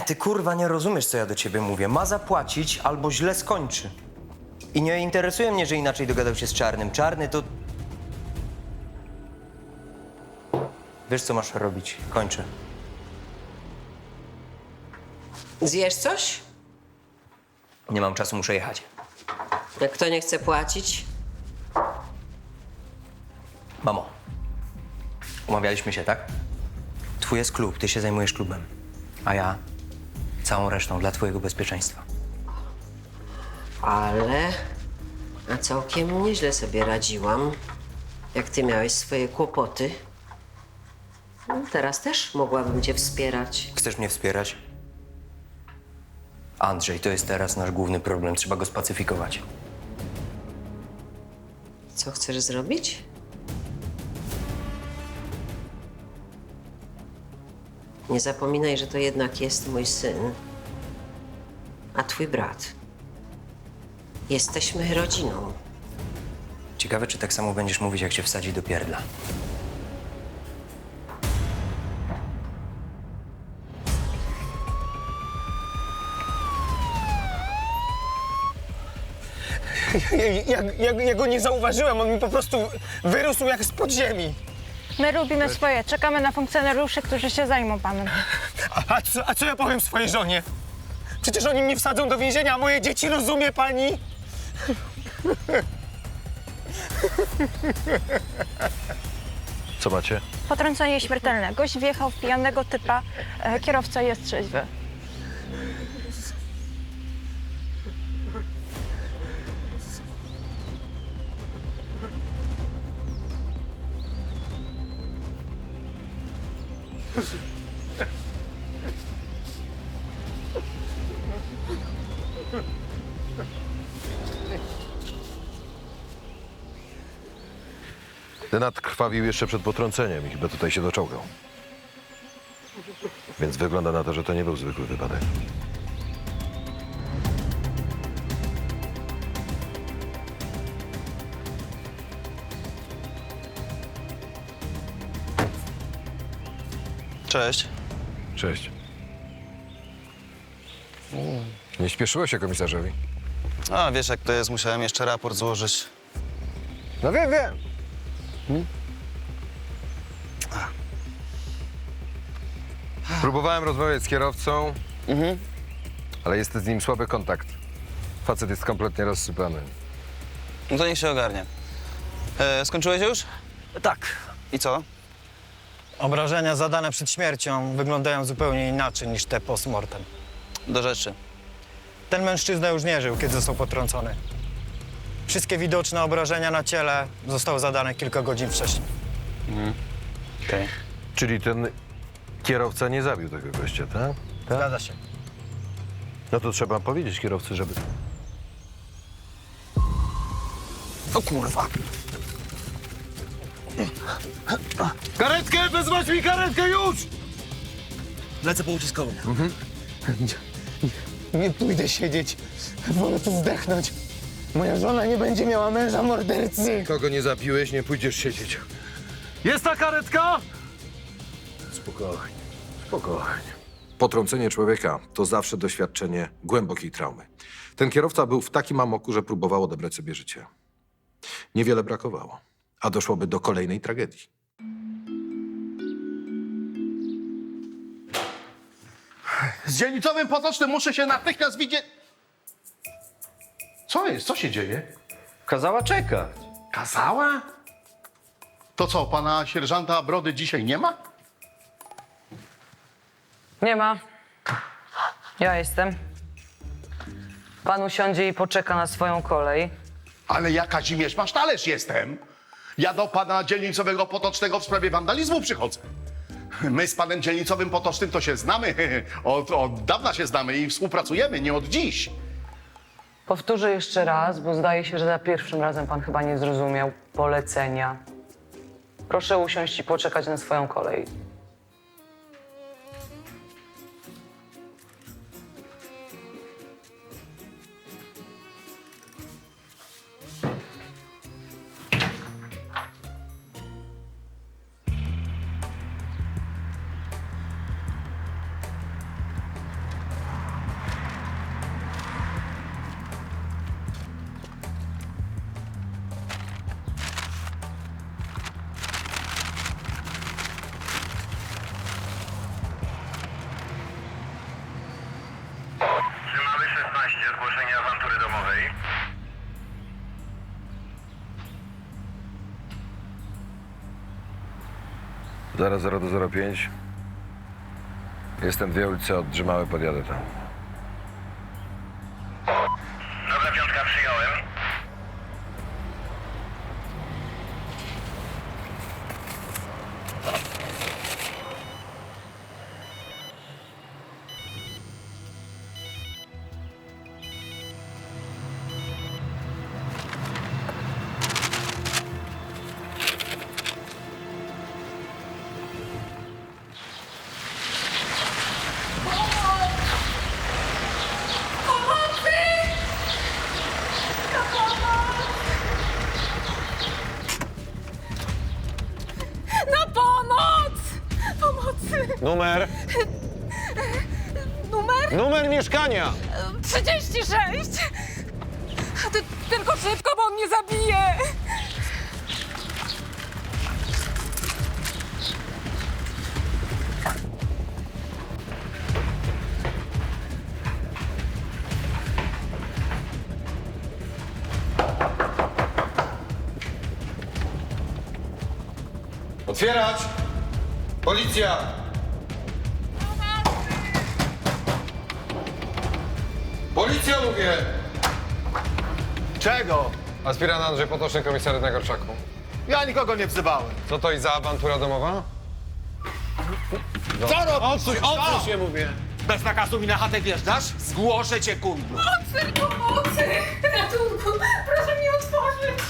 Ty kurwa nie rozumiesz, co ja do ciebie mówię. Ma zapłacić albo źle skończy. I nie interesuje mnie, że inaczej dogadał się z Czarnym. Czarny to... Wiesz, co masz robić. Kończę. Zjesz coś? Nie mam czasu, muszę jechać. Jak kto nie chce płacić? Mamo, umawialiśmy się, tak? Twój jest klub, ty się zajmujesz klubem. A ja całą resztą dla twojego bezpieczeństwa. Ale całkiem nieźle sobie radziłam, jak ty miałeś swoje kłopoty. No, teraz też mogłabym cię wspierać. Chcesz mnie wspierać? Andrzej, to jest teraz nasz główny problem. Trzeba go spacyfikować. Co chcesz zrobić? Nie zapominaj, że to jednak jest mój syn, a twój brat. Jesteśmy rodziną. Ciekawe, czy tak samo będziesz mówić, jak cię wsadzi do pierdla. Ja go nie zauważyłem, on mi po prostu wyrósł jak z podziemi. My robimy swoje. Czekamy na funkcjonariuszy, którzy się zajmą panem. A co ja powiem swojej żonie? Przecież oni mnie wsadzą do więzienia, a moje dzieci, rozumie pani? Co macie? Potrącenie śmiertelne. Gość wjechał w pijanego typa. Kierowca jest trzeźwy. Denat krwawił jeszcze przed potrąceniem i chyba tutaj się doczołgał. Więc wygląda na to, że to nie był zwykły wypadek. Cześć. Cześć. Nie śpieszyło się komisarzowi? A, wiesz jak to jest, musiałem jeszcze raport złożyć. No wiem. Próbowałem rozmawiać z kierowcą, ale jest z nim słaby kontakt. Facet jest kompletnie rozsypany. No to niech się ogarnie. Skończyłeś już? Tak. I co? Obrażenia zadane przed śmiercią wyglądają zupełnie inaczej niż te post-mortem. Do rzeczy. Ten mężczyzna już nie żył, kiedy został potrącony. Wszystkie widoczne obrażenia na ciele zostały zadane kilka godzin wcześniej. Okej. Czyli ten kierowca nie zabił tego gościa, tak? Zgadza się. No to trzeba powiedzieć kierowcy, żeby... O kurwa! Karetkę! Wezwać mi karetkę już! Lecę po uciskową. Nie pójdę siedzieć. Wolę tu zdechnąć. Moja żona nie będzie miała męża mordercy. Kogo nie zabiłeś, nie pójdziesz siedzieć. Jest ta karetka? Spokojnie. Potrącenie człowieka to zawsze doświadczenie głębokiej traumy. Ten kierowca był w takim amoku, że próbował odebrać sobie życie. Niewiele brakowało, a doszłoby do kolejnej tragedii. Z dzielnicowym Potocznym muszę się natychmiast widzieć. Co jest? Co się dzieje? Kazała czekać. Kazała? To co, pana sierżanta Brody dzisiaj nie ma? Nie ma. Ja jestem. Pan usiądzie i poczeka na swoją kolej. Ale ja Kazimierz Masztalerz jestem. Ja do pana dzielnicowego Potocznego w sprawie wandalizmu przychodzę. My z panem dzielnicowym Potocznym to się znamy. Od dawna się znamy i współpracujemy, nie od dziś. Powtórzę jeszcze raz, bo zdaje się, że za pierwszym razem pan chyba nie zrozumiał polecenia. Proszę usiąść i poczekać na swoją kolej. 0005. Jestem 2 ulice od Drzymały, podjadę tam. Dobra, piątka, przyjąłem. Na pomoc! Pomocy! Numer? Numer Numer mieszkania! 36! Ty tylko szybko, bo on mnie zabije! Otwierać! Policja! Policja, mówię! Czego? Aspirant Andrzej Potoczny, komisariat na Gorszaku. Ja nikogo nie wzywałem. Co to i za awantura domowa? Co robisz? Odsuń się, mówię! Bez nakazu mi na chatę wjeżdżasz? Zgłoszę cię, kundlu. Pomocy! Ratunku! Proszę mi otworzyć!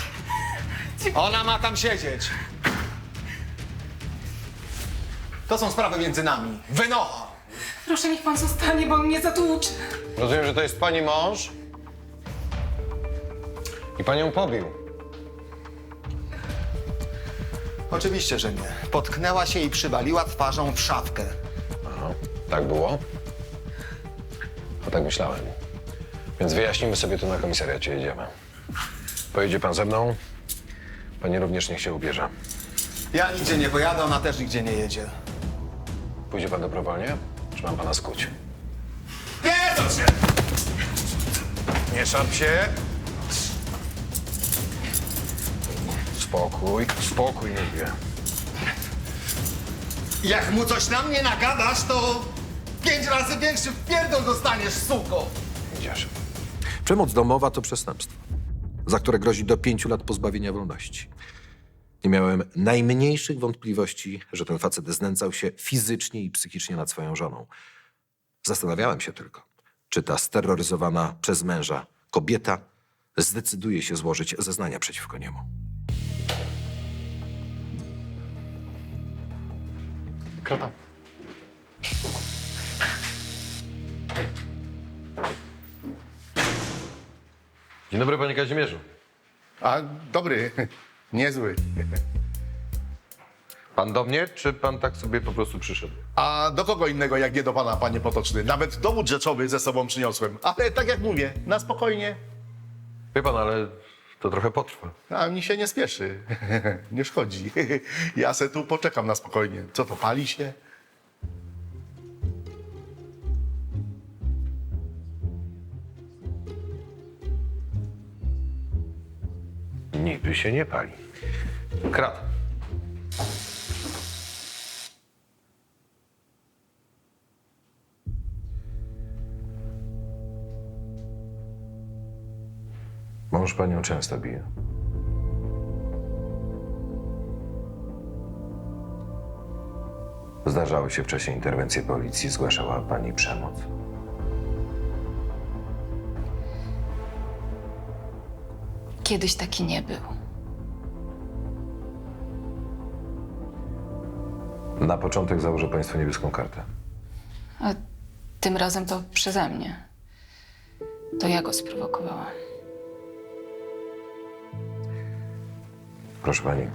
Ona ma tam siedzieć. To są sprawy między nami. Wynocha! Proszę, niech pan zostanie, bo on mnie zatłucze. Rozumiem, że to jest pani mąż? I pan ją pobił. Oczywiście, że nie. Potknęła się i przywaliła twarzą w szafkę. Aha, tak było? A tak myślałem. Więc wyjaśnimy sobie to na komisariacie, jedziemy. Pojedzie pan ze mną? Pani również niech się ubierze. Ja nigdzie nie pojadę, ona też nigdzie nie jedzie. Pójdzie pan dobrowolnie? Czy mam pana skuć? Nie, to się! Nie szarp się! Spokój, mówię. Jak mu coś na mnie nagadasz, to 5 razy większy wpierdol dostaniesz, suko! Idziesz. Przemoc domowa to przestępstwo, za które grozi do 5 lat pozbawienia wolności. Nie miałem najmniejszych wątpliwości, że ten facet znęcał się fizycznie i psychicznie nad swoją żoną. Zastanawiałem się tylko, czy ta steroryzowana przez męża kobieta zdecyduje się złożyć zeznania przeciwko niemu. Krata. Dzień dobry, panie Kazimierzu. A dobry, niezły. Pan do mnie, czy pan tak sobie po prostu przyszedł? A do kogo innego jak nie do pana, panie Potoczny? Nawet dowód rzeczowy ze sobą przyniosłem. Ale tak jak mówię, na spokojnie. Wie pan, ale to trochę potrwa. A mi się nie spieszy. Nie szkodzi. Ja se tu poczekam na spokojnie. Co to, pali się? Niby się nie pali. Krat. Mąż panią często bije. Zdarzały się wcześniej interwencje policji, zgłaszała pani przemoc. Kiedyś taki nie był. Na początek założę państwu niebieską kartę. A tym razem to przeze mnie. To ja go sprowokowałam. Proszę pani,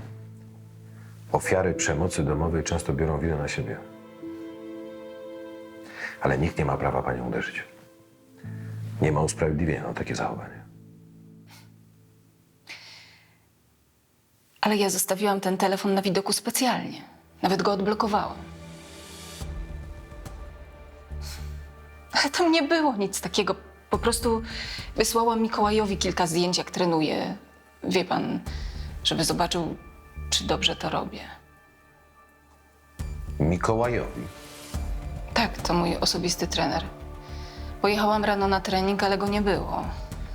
ofiary przemocy domowej często biorą winę na siebie. Ale nikt nie ma prawa panią uderzyć. Nie ma usprawiedliwienia na takie zachowanie. Ale ja zostawiłam ten telefon na widoku specjalnie. Nawet go odblokowałam. Ale tam nie było nic takiego. Po prostu wysłałam Mikołajowi kilka zdjęć, jak trenuję. Wie pan, żeby zobaczył, czy dobrze to robię. Mikołajowi. Tak, to mój osobisty trener. Pojechałam rano na trening, ale go nie było.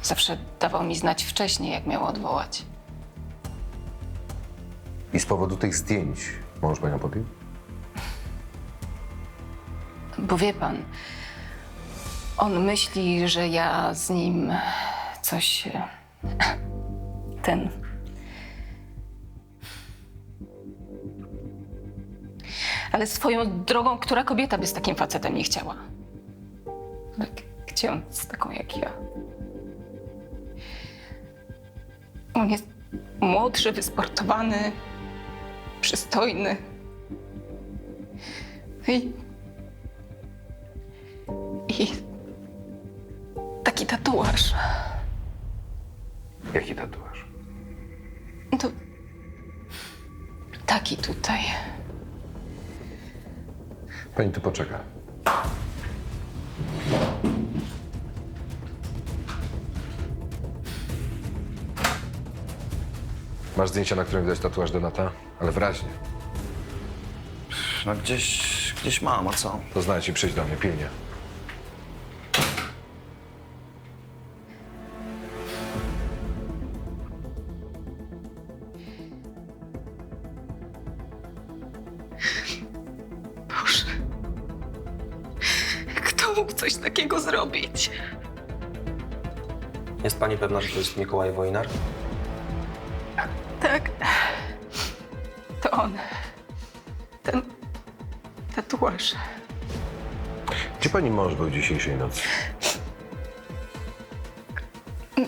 Zawsze dawał mi znać wcześniej, jak miał odwołać. I z powodu tych zdjęć mąż panią pobił? Bo wie pan, on myśli, że ja z nim coś... Ale swoją drogą, która kobieta by z takim facetem nie chciała? Tak, gdzie on z taką jak ja? On jest młodszy, wysportowany, przystojny. I taki tatuaż. Jaki tatuaż? To taki tutaj. Pani tu poczeka. Masz zdjęcia, na którym widać tatuaż Donata? Ale wyraźnie. No gdzieś mam, a co? To znajdź i przyjdź do mnie, pilnie. Boże. Kto mógł coś takiego zrobić? Jest pani pewna, że to jest Mikołaj Wojnar? Tak. To on. Ten tatuaż. Gdzie pani mąż był dzisiejszej nocy?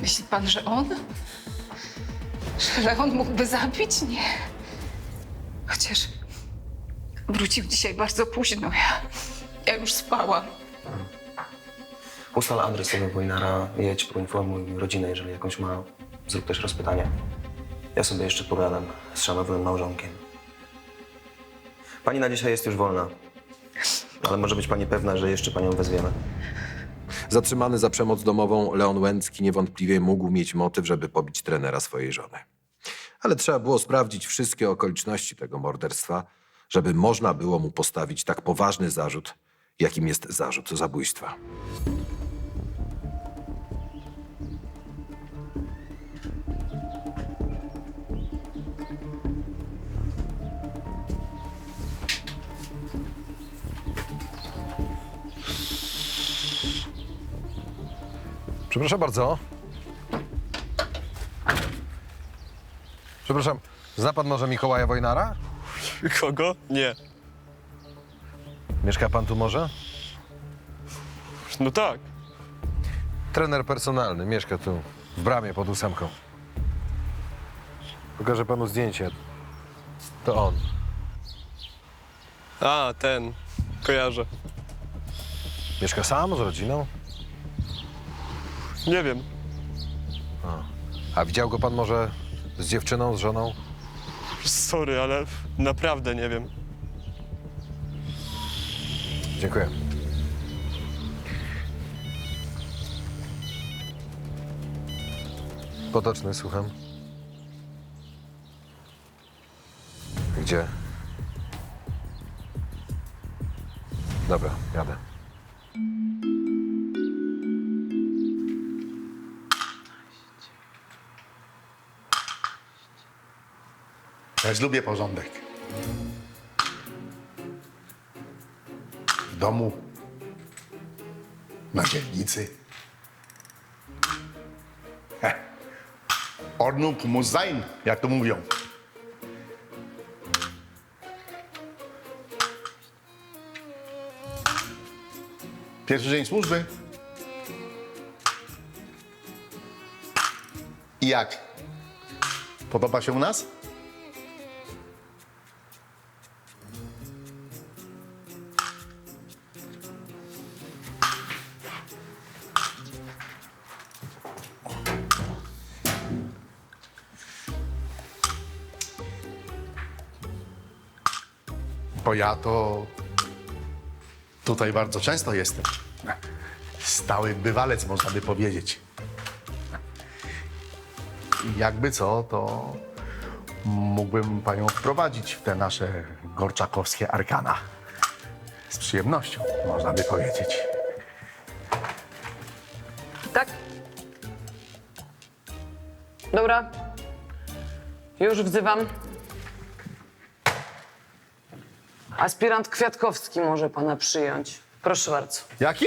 Myśli pan, że on? Że on mógłby zabić? Nie. Chociaż wrócił dzisiaj bardzo późno. Ja już spałam. Ustal adres tego Wojnara, jedź, poinformuj rodzinę, jeżeli jakąś ma. Zrób też rozpytanie. Ja sobie jeszcze pogadam z szanownym małżonkiem. Pani na dzisiaj jest już wolna. Ale może być pani pewna, że jeszcze panią wezwiemy. Zatrzymany za przemoc domową Leon Łęcki niewątpliwie mógł mieć motyw, żeby pobić trenera swojej żony. Ale trzeba było sprawdzić wszystkie okoliczności tego morderstwa, żeby można było mu postawić tak poważny zarzut, jakim jest zarzut zabójstwa. Przepraszam bardzo. Przepraszam, zna pan może Mikołaja Wojnara? Kogo? Nie. Mieszka pan tu może? No tak. Trener personalny, mieszka tu, w bramie pod 8. Pokażę panu zdjęcie. To on. A, ten. Kojarzę. Mieszka sam, z rodziną? Nie wiem. A widział go pan może z dziewczyną, z żoną? Sorry, ale naprawdę nie wiem. Dziękuję. Potoczny, słucham. Gdzie? Dobra, jadę. Też lubię porządek. W domu, na dzielnicy. Ordnung muss sein, jak to mówią. Pierwszy dzień służby. I jak? Podoba się u nas? Bo ja to tutaj bardzo często jestem. Stały bywalec, można by powiedzieć. I jakby co, to mógłbym panią wprowadzić w te nasze gorczakowskie arkana. Z przyjemnością, można by powiedzieć. Tak? Dobra. Już wzywam. Aspirant Kwiatkowski może pana przyjąć. Proszę bardzo. Jaki?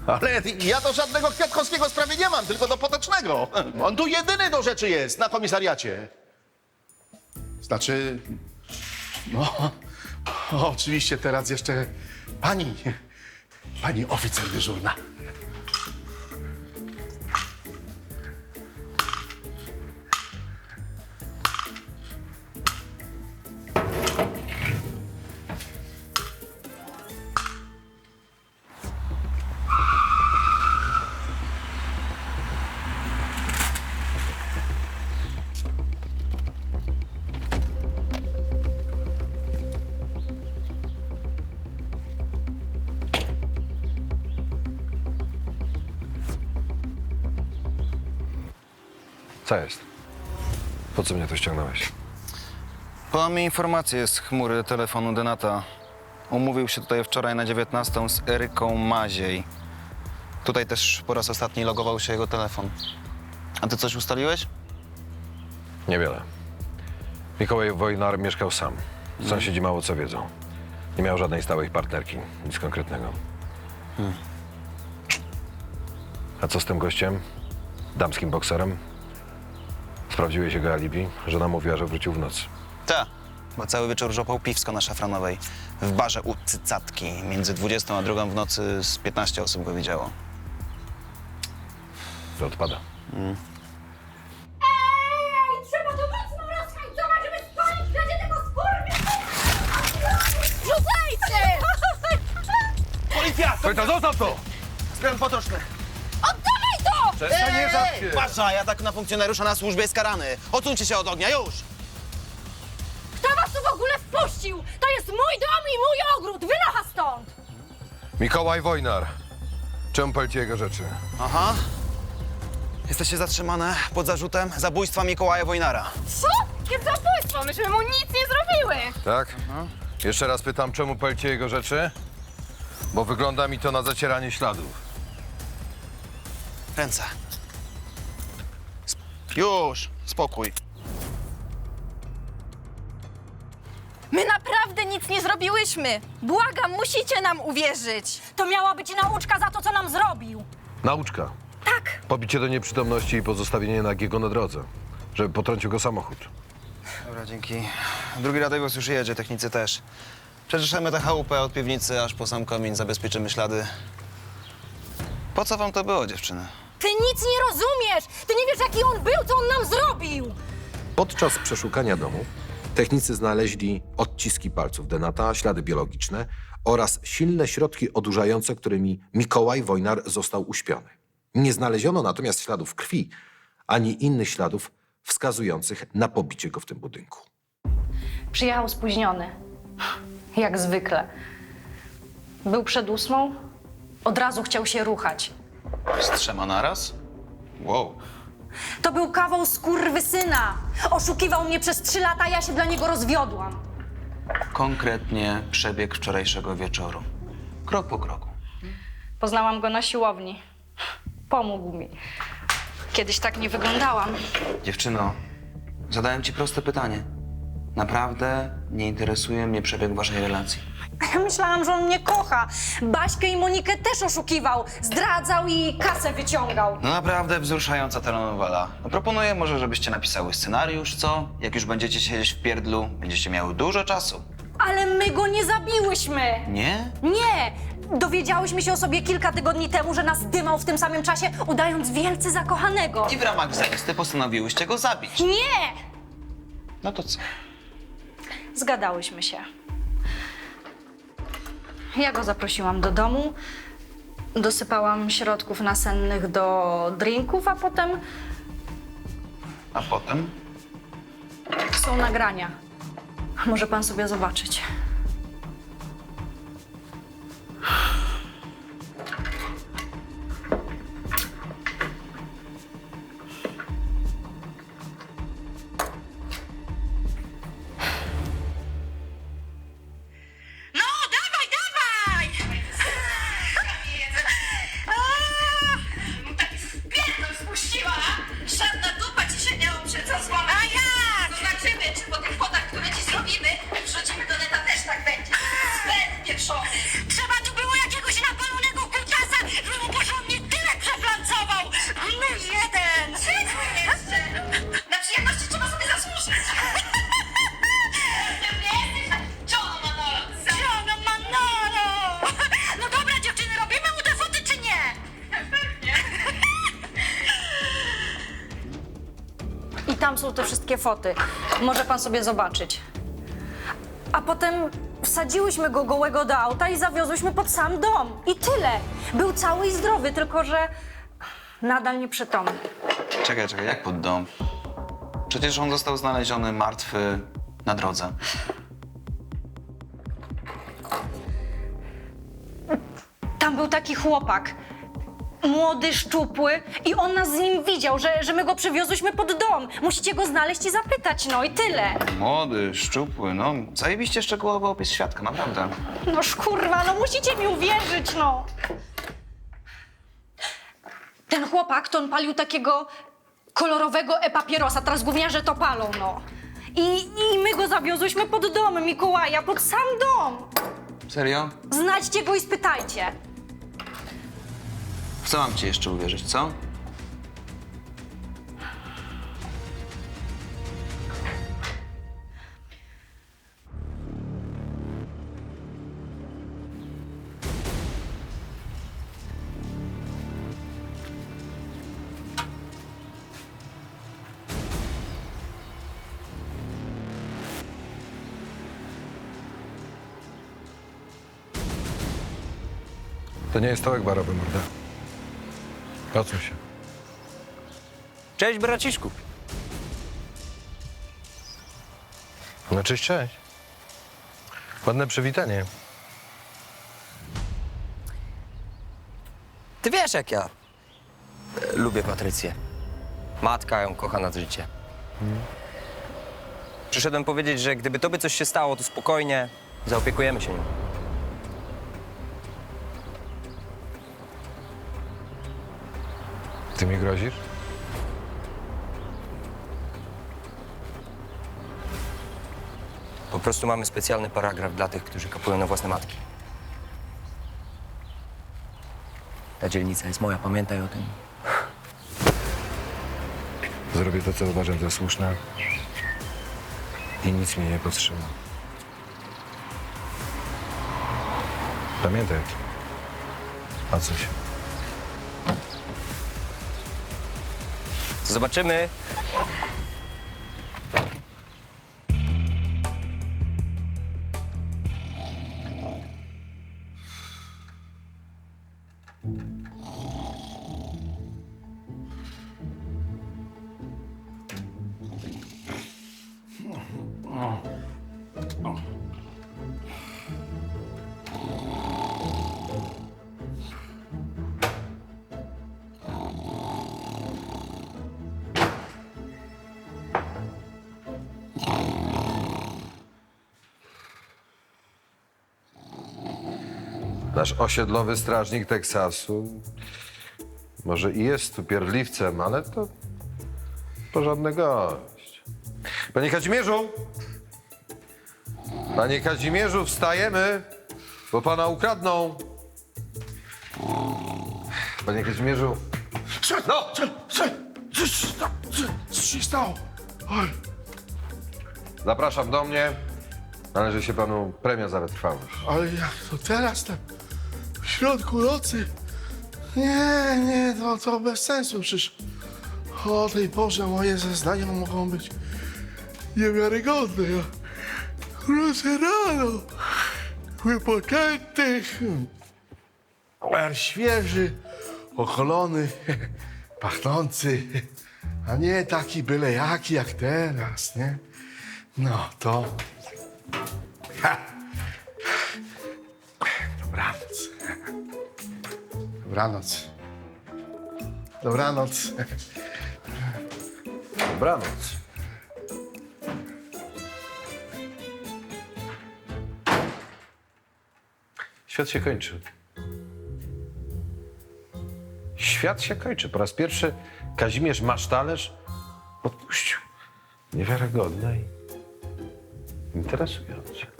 Ale ja do żadnego Kwiatkowskiego sprawy nie mam, tylko do Potecznego. On tu jedyny do rzeczy jest, na komisariacie. Znaczy, no, oczywiście teraz jeszcze pani oficer dyżurna. Co jest? Po co mnie tu ściągnąłeś? Podał mi informację z chmury telefonu Denata. Umówił się tutaj wczoraj na 19 z Eryką Maziej. Tutaj też po raz ostatni logował się jego telefon. A ty coś ustaliłeś? Niewiele. Mikołaj Wojnar mieszkał sam. Sąsiedzi mało co wiedzą. Nie miał żadnej stałej partnerki. Nic konkretnego. A co z tym gościem? Damskim bokserem? Sprawdziłeś jego alibi? Żona mówiła, że wrócił w nocy. Tak, bo cały wieczór żopał piwsko na Szafranowej. W barze u Cycatki. Między 20 a 2 w nocy z 15 osób go widziało. To odpada. Ej, trzeba to mocno rozhajcować, żeby spalić razie tego skurwy! Rzucajcie! Policja! Końca, zostaw to! Skręt potoczny! Oddawaj to! Przestań, nie żarcie! Pasza, atak na funkcjonariusza na służbie jest karany. Odsuńcie się od ognia, już! Kto was tu w ogóle wpuścił? To jest mój dom i mój ogród! Wynocha stąd! Mikołaj Wojnar. Czemu palicie jego rzeczy? Aha. Jesteście zatrzymane pod zarzutem zabójstwa Mikołaja Wojnara. Co? Jest zabójstwo! Myśmy mu nic nie zrobiły! Tak? Jeszcze raz pytam, czemu palicie jego rzeczy? Bo wygląda mi to na zacieranie śladów. Ręce. Już, spokój. My naprawdę nic nie zrobiłyśmy. Błagam, musicie nam uwierzyć. To miała być nauczka za to, co nam zrobił. Nauczka. Tak. Pobicie do nieprzytomności i pozostawienie nagiego na drodze. Żeby potrącił go samochód. Dobra, dzięki. Drugi radiowóz już jedzie, technicy też. Przeczeszemy tę chałupę od piwnicy aż po sam komin, zabezpieczymy ślady. Po co wam to było, dziewczyny? Ty nic nie rozumiesz! Ty nie wiesz, jaki on był, co on nam zrobił! Podczas przeszukania domu technicy znaleźli odciski palców Denata, ślady biologiczne oraz silne środki odurzające, którymi Mikołaj Wojnar został uśpiony. Nie znaleziono natomiast śladów krwi, ani innych śladów wskazujących na pobicie go w tym budynku. Przyjechał spóźniony. Jak zwykle. Był przed 8. Od razu chciał się ruchać. Z 3 naraz? Wow. To był kawał skurwysyna. Oszukiwał mnie przez 3 lata, ja się dla niego rozwiodłam. Konkretnie przebieg wczorajszego wieczoru. Krok po kroku. Poznałam go na siłowni. Pomógł mi. Kiedyś tak nie wyglądałam. Dziewczyno, zadałem ci proste pytanie. Naprawdę nie interesuje mnie przebieg waszej relacji. Ja myślałam, że on mnie kocha. Baśkę i Monikę też oszukiwał. Zdradzał i kasę wyciągał. No naprawdę wzruszająca telenowela. No proponuję może, żebyście napisały scenariusz, co? Jak już będziecie siedzieć w pierdlu, będziecie miały dużo czasu. Ale my go nie zabiłyśmy. Nie? Nie! Dowiedziałyśmy się o sobie kilka tygodni temu, że nas dymał w tym samym czasie, udając wielce zakochanego. I w ramach zemsty postanowiłyście go zabić. Nie! No to co? Zgadałyśmy się. Ja go zaprosiłam do domu, dosypałam środków nasennych do drinków, a potem A potem? są nagrania. Może pan sobie zobaczyć. są te wszystkie foty. Może pan sobie zobaczyć. A potem wsadziłyśmy go gołego do auta i zawiozłyśmy pod sam dom. I tyle. Był cały i zdrowy, tylko że nadal nieprzytomny. Czekaj, jak pod dom? Przecież on został znaleziony martwy na drodze. Tam był taki chłopak. Młody, szczupły i on nas z nim widział, że my go przywiozłyśmy pod dom. Musicie go znaleźć i zapytać, no i tyle. Młody, szczupły, no zajebiście szczegółowy opis świadka, naprawdę. No kurwa, no musicie mi uwierzyć, no. Ten chłopak, to on palił takiego kolorowego e-papierosa, teraz gówniarze to palą, no. I my go zawiozłyśmy pod dom Mikołaja, pod sam dom. Serio? Znajdźcie go i spytajcie. W co mam ci jeszcze uwierzyć, co? To nie jest tołek barowy, morda. Odsuń się. Cześć, braciszku. No cześć, cześć. Ładne przywitanie. Ty wiesz, jak ja lubię Patrycję. Matka ją kocha nad życie. Przyszedłem powiedzieć, że gdyby tobie coś się stało, to spokojnie zaopiekujemy się nią. Ty mi grozisz? Po prostu mamy specjalny paragraf dla tych, którzy kapują na własne matki. Ta dzielnica jest moja, pamiętaj o tym. Zrobię to, co uważam za słuszne. I nic mnie nie powstrzyma. Pamiętaj o tym. Odsuń się. Zobaczymy. Nasz osiedlowy strażnik Teksasu może i jest tu pierdliwcem, ale to porządny gość. Panie Kazimierzu! Panie Kazimierzu, wstajemy, bo pana ukradną. Panie Kazimierzu. No! Co się stało? Oj. Zapraszam do mnie. Należy się panu premia za wytrwałość. Ale jak to teraz tak w środku nocy? Nie, to bez sensu. Przecież o tej porze moje zeznania mogą być niewiarygodne. Ja wrócę rano, wypoczęty, świeży, okolony, pachnący, a nie taki byle jaki jak teraz, nie? No to... Ha. Dobranoc. Dobranoc. Dobranoc. Dobranoc. Świat się kończy. Świat się kończy. Po raz pierwszy Kazimierz Masztalerz odpuścił. Niewiarygodne i interesujące.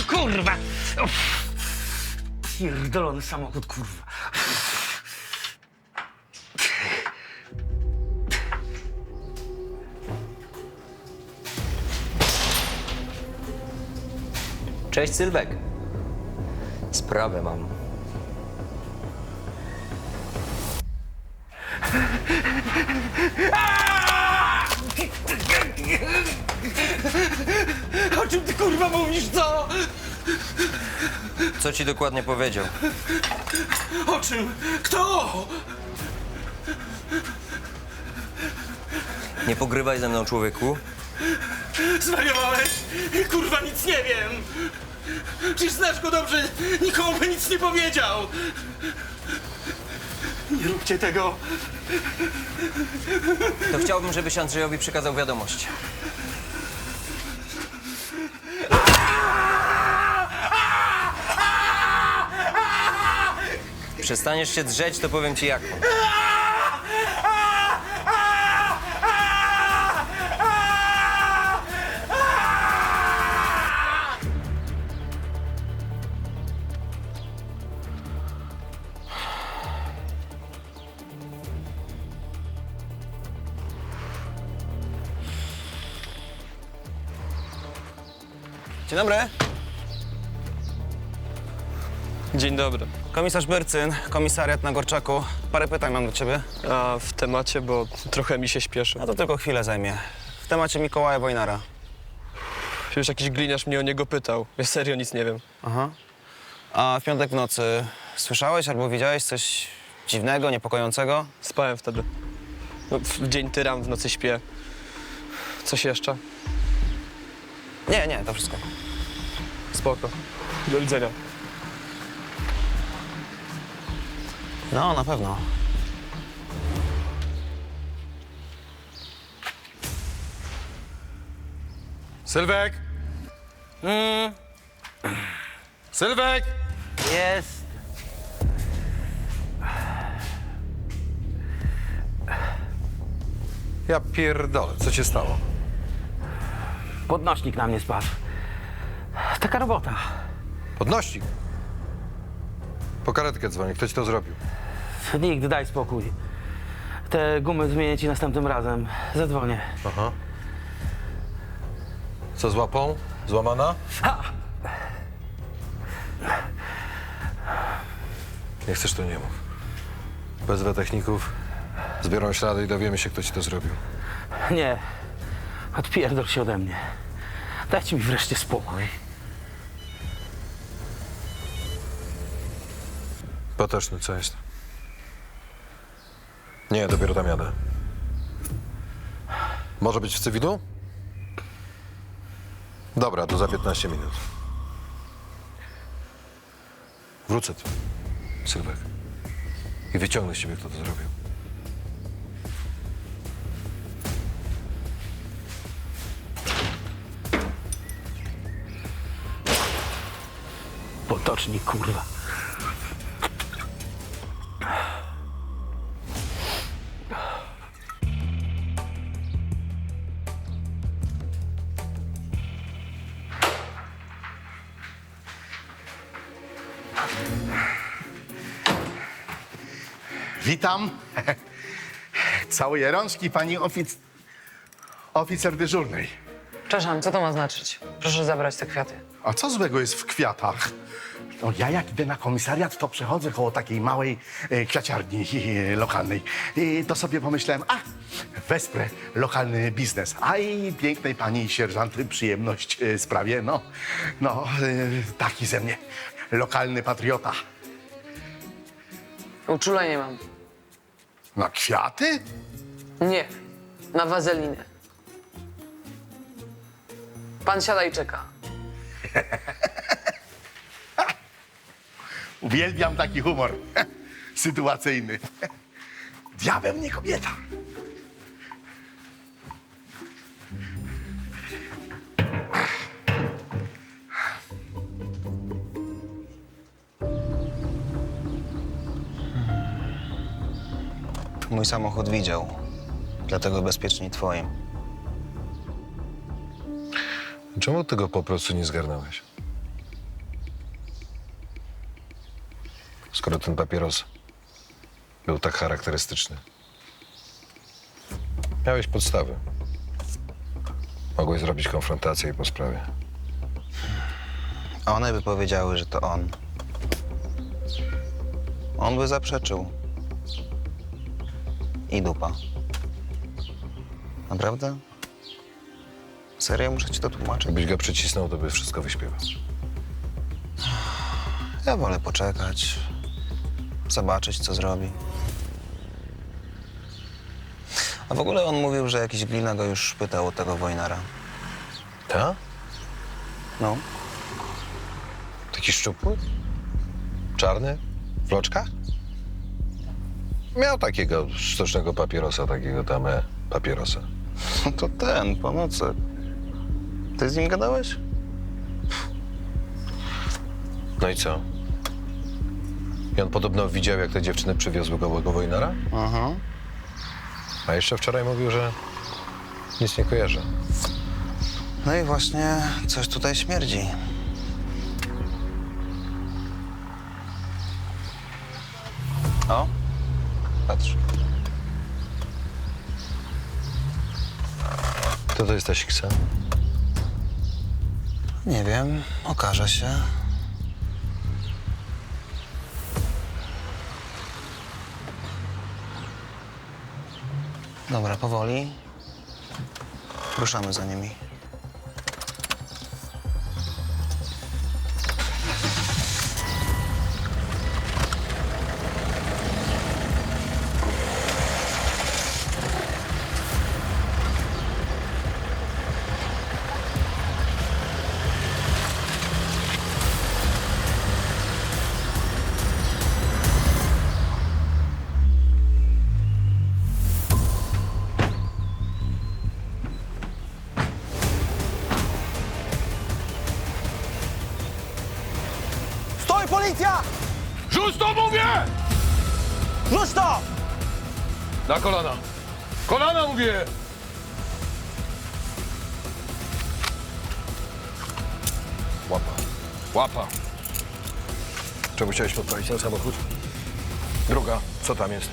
Kurwa! Pierdolony samochód, kurwa. Cześć, Sylwek. Sprawę mam. O czym ty kurwa mówisz, co? Co ci dokładnie powiedział? O czym? Kto? Nie pogrywaj ze mną, człowieku. Zwariowałeś? Kurwa, nic nie wiem. Przecież znasz go dobrze, nikomu by nic nie powiedział. Nie róbcie tego. To chciałbym, żebyś Andrzejowi przekazał wiadomość. Przestaniesz się drzeć, to powiem ci jaką. Dzień dobry. Dzień dobry. Komisarz Byrcyn, komisariat na Gorczaku. Parę pytań mam do ciebie. A w temacie, bo trochę mi się śpieszy. No to tylko chwilę zajmie. W temacie Mikołaja Wojnara. Już jakiś gliniarz mnie o niego pytał. Ja serio nic nie wiem. Aha. A w piątek w nocy słyszałeś albo widziałeś coś dziwnego, niepokojącego? Spałem wtedy. No, w dzień tyram, w nocy śpię. Coś jeszcze? Nie, to wszystko. Spoko. Do widzenia. No, na pewno. Sylwek! Sylwek! Jest. Ja pierdolę, co się stało? Podnośnik na mnie spadł. Taka robota. Podnośnik? Po karetkę dzwonię, kto ci to zrobił? Nikt, daj spokój. Te gumy zmienię ci następnym razem. Zadzwonię. Aha. Co z łapą? Złamana? Ha! Nie chcesz, to nie mów. Wezwę techników, zbiorą ślady i dowiemy się, kto ci to zrobił. Nie. Odpierdol się ode mnie. Dajcie mi wreszcie spokój. Potoczny, co jest? Nie, dopiero tam jadę. Może być w cywilu? Dobra, to za 15 minut. Wrócę tu, Sylwek. I wyciągnę z ciebie, kto to zrobił. Potocznik, kurwa. Witam. Całuję rączki pani oficer dyżurnej. Przepraszam, co to ma znaczyć? Proszę zabrać te kwiaty. A co złego jest w kwiatach? No, ja jak idę na komisariat, to przechodzę koło takiej małej kwiaciarni lokalnej. I to sobie pomyślałem, wesprę lokalny biznes. A i pięknej pani sierżant przyjemność sprawię. Taki ze mnie lokalny patriota. Uczulenie mam. Na kwiaty? Nie, na wazelinę. Pan siada i czeka. Uwielbiam taki humor sytuacyjny. Diabeł, nie kobieta. Mój samochód widział, dlatego bezpieczniej twoim. Czemu tego po prostu nie zgarnąłeś? Skoro ten papieros był tak charakterystyczny. Miałeś podstawy. Mogłeś zrobić konfrontację i po sprawie. A one by powiedziały, że to on. On by zaprzeczył. I dupa. Naprawdę? Serio muszę ci to tłumaczyć? Jakbyś go przycisnął, to by wszystko wyśpiewał. Ja wolę poczekać. Zobaczyć, co zrobi. A w ogóle on mówił, że jakiś glina go już pytał o tego Wojnara. Ta? No. Taki szczupły? Czarny? W loczkach? Miał takiego sztucznego papierosa, takiego tam papierosa. No to ten, po nocy. Ty z nim gadałeś? No i co? I on podobno widział, jak te dziewczyny przywiozły gołego Wojnara? Aha. A jeszcze wczoraj mówił, że nic nie kojarzy. No i właśnie coś tutaj śmierdzi. O, patrz. Kto to jest ta siksa? Nie wiem, okaże się. Dobra, powoli. Ruszamy za nimi. Stoj, policja! Rzuć to, mówię! Rzuć to! Na kolana! Kolana, mówię! Łapa. Łapa. Czemu chciałeś podpalić ten samochód? Druga, co tam jest?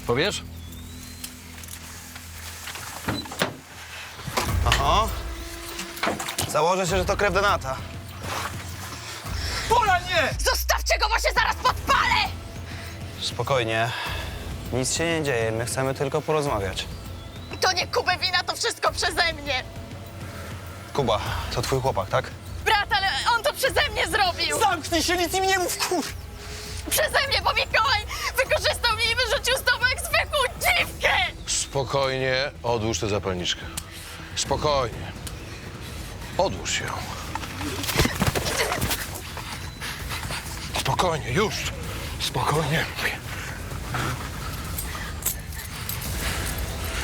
Powiesz? Aha. Założę się, że to krew Denata. Pola, nie! Zostawcie go, bo się zaraz podpalę! Spokojnie. Nic się nie dzieje, my chcemy tylko porozmawiać. To nie Kubę wina, to wszystko przeze mnie. Kuba, to twój chłopak, tak? Brat, ale on to przeze mnie zrobił! Zamknij się, nic im nie mów, kur... Przeze mnie, bo Mikołaj wykorzystał mnie i wyrzucił z domu jak zwykłą dziwkę! Spokojnie, odłóż tę zapalniczkę. Spokojnie. Odłóż ją. Spokojnie, już. Spokojnie.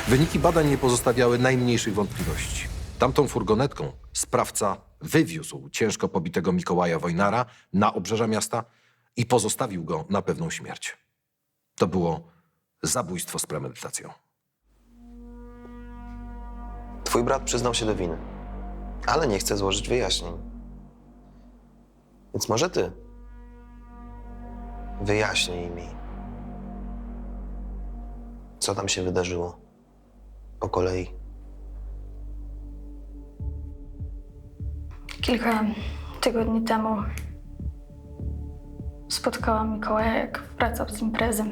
Wyniki badań nie pozostawiały najmniejszych wątpliwości. Tamtą furgonetką sprawca wywiózł ciężko pobitego Mikołaja Wojnara na obrzeża miasta i pozostawił go na pewną śmierć. To było zabójstwo z premedytacją. Twój brat przyznał się do winy, ale nie chce złożyć wyjaśnień. Więc może ty wyjaśnij mi, co tam się wydarzyło po kolei. Kilka tygodni temu spotkałam Mikołaja, jak wracał z imprezy.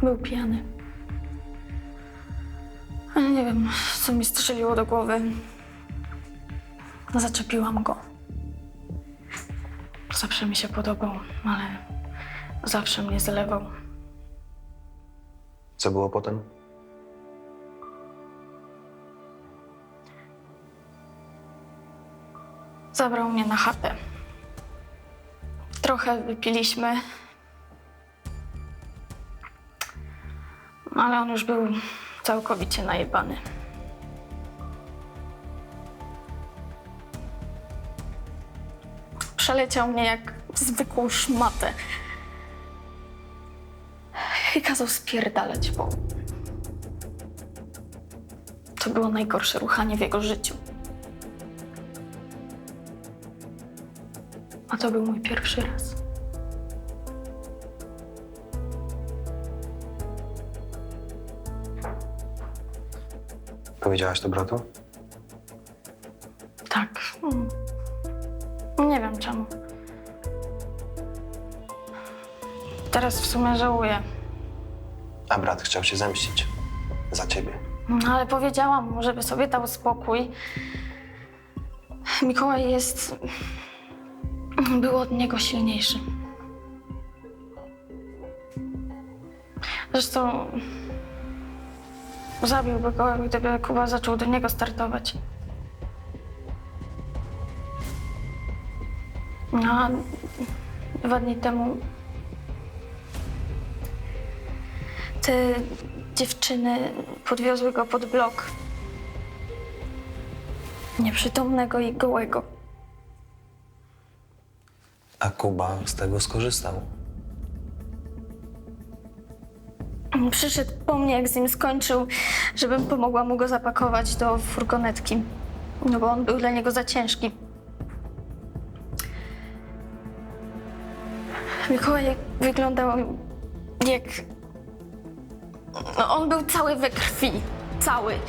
Był pijany. Ale nie wiem, co mi strzeliło do głowy. Zaczepiłam go. Zawsze mi się podobał, ale zawsze mnie zlewał. Co było potem? Zabrał mnie na chatę. Trochę wypiliśmy. Ale on już był całkowicie najebany. Przeleciał mnie jak zwykłą szmatę. I kazał spierdalać, bo to było najgorsze ruchanie w jego życiu. A to był mój pierwszy raz. Powiedziałaś to bratu? Tak. Teraz w sumie żałuję. A brat chciał się zemścić. Za ciebie. No, ale powiedziałam mu, żeby sobie dał spokój. Mikołaj był od niego silniejszy. Zresztą zabiłby go, gdyby Kuba zaczął do niego startować. No, a 2 dni temu te dziewczyny podwiozły go pod blok. Nieprzytomnego i gołego. A Kuba z tego skorzystał. Przyszedł po mnie, jak z nim skończył, żebym pomogła mu go zapakować do furgonetki. No bo on był dla niego za ciężki. Mikołaj wyglądał jak... No, on był cały we krwi. Cały.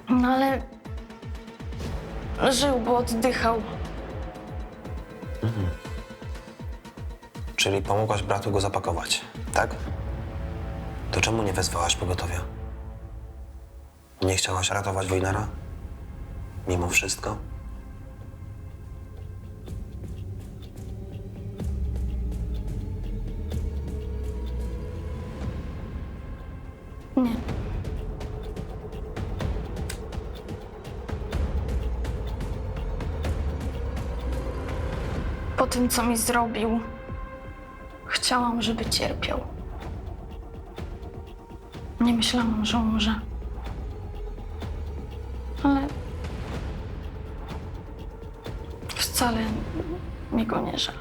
No ale... żył, bo oddychał. Czyli pomogłaś bratu go zapakować, tak? To czemu nie wezwałaś pogotowia? Nie chciałaś ratować Wojnara? Mimo wszystko? Nie. Po tym, co mi zrobił, chciałam, żeby cierpiał. Nie myślałam, że umrze. Ale wcale mi go nie żal.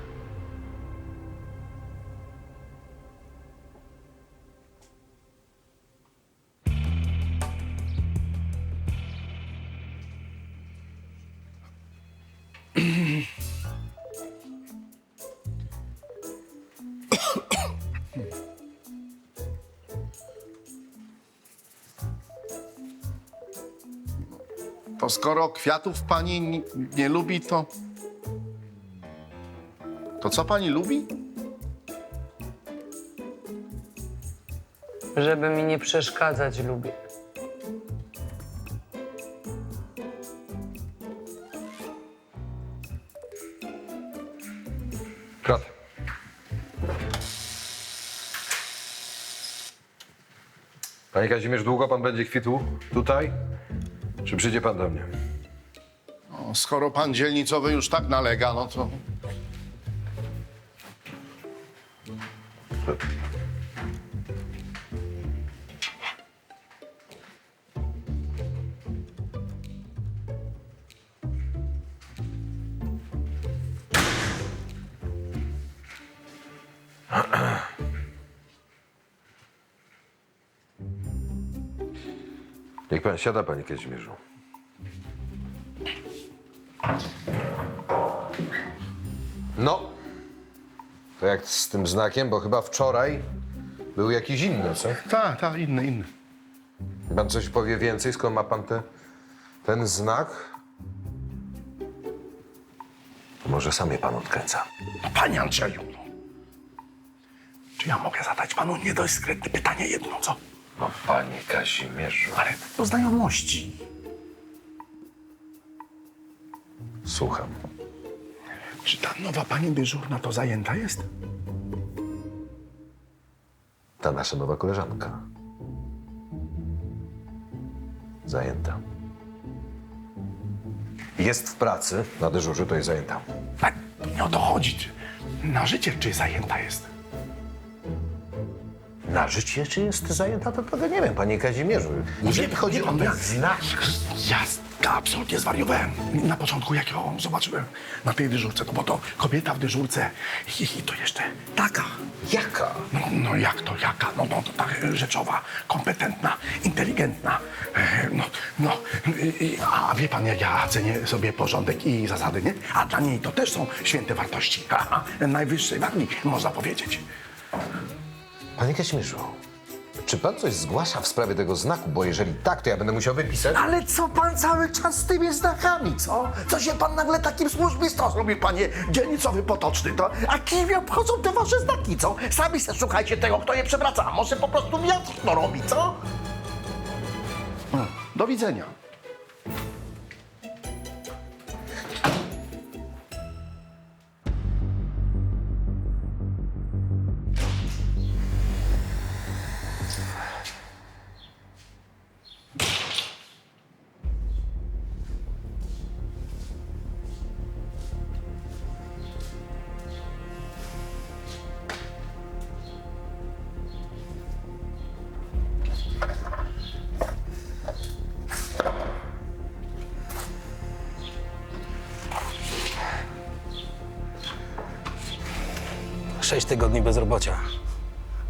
To skoro kwiatów pani nie lubi, to... To co pani lubi? Żeby mi nie przeszkadzać, lubię. Brat. Panie Kazimierz, długo pan będzie kwitł tutaj? Czy przyjdzie pan do mnie? No, skoro pan dzielnicowy już tak nalega, no to... Niech pan siada, panie Kazimierzu. No, to jak z tym znakiem, bo chyba wczoraj był jakiś inny, co? Tak, inny. Pan coś powie więcej, skąd ma pan ten znak? Może sam je pan odkręca. No, panie Andrzeju, no. Czy ja mogę zadać panu niedyskretne pytanie jedno, co? No, panie Kazimierzu. Ale do znajomości. Słucham. Czy ta nowa pani dyżurna to zajęta jest? Ta nasza nowa koleżanka. Zajęta. Jest w pracy, na dyżurze to jest zajęta. Tak, nie o to chodzi. Na życie czy zajęta jest? Na życie, czy jest zajęta, to tego nie wiem, panie Kazimierzu. Jeżeli chodzi o ten znak... Ja absolutnie zwariowałem. Na początku, jak ją zobaczyłem na tej dyżurce, no bo to kobieta w dyżurce i to jeszcze taka. Jaka? No jak to jaka? No to tak rzeczowa, kompetentna, inteligentna. A wie pan, jak ja cenię sobie porządek i zasady, nie? A dla niej to też są święte wartości. Najwyższej wagi, można powiedzieć. Panie Kazimierzu, Czy pan coś zgłasza w sprawie tego znaku? Bo jeżeli tak, to ja będę musiał wypisać. Ale co pan cały czas z tymi znakami, co? Co się pan nagle takim służbistą zrobił, panie dzielnicowy potoczny, to? A kim obchodzą te wasze znaki, co? Sami se szukajcie tego, kto je przewraca. A może po prostu wiatr to robi, co? Do widzenia. - 6 tygodni bezrobocia.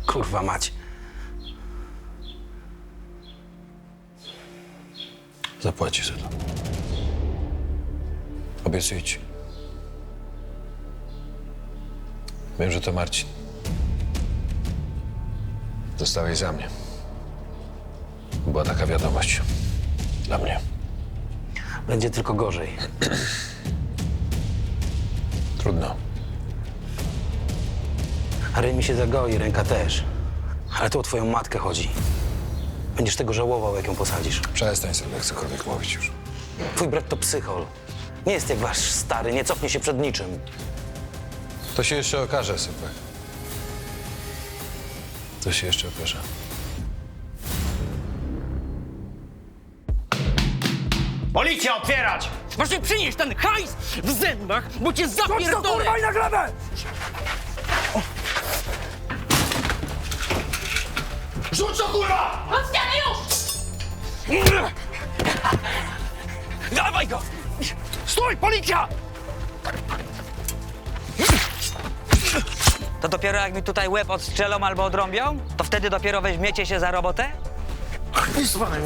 Kurwa mać. Zapłacisz za to. Obiecuję ci. Wiem, że to Marcin. Dostałeś za mnie. Była taka wiadomość. Dla mnie. Będzie tylko gorzej. Trudno. Ryj mi się zagoi, ręka też. Ale to o twoją matkę chodzi. Będziesz tego żałował, jak ją posadzisz. Przestań sobie cokolwiek mówić już. Twój brat to psychol. Nie jest jak wasz stary, nie cofnie się przed niczym. To się jeszcze okaże, Sypek. To się jeszcze okaże. Policja, otwierać! Właśnie przynieś ten hajs w zębach, bo cię zapierdolę! to kurwa i na glebę! Rzuć to, kurwa! Od ściany już! Dawaj go! Stój, policja! To dopiero jak mi tutaj łeb odstrzelą albo odrąbią, to wtedy dopiero weźmiecie się za robotę? Nie z panem.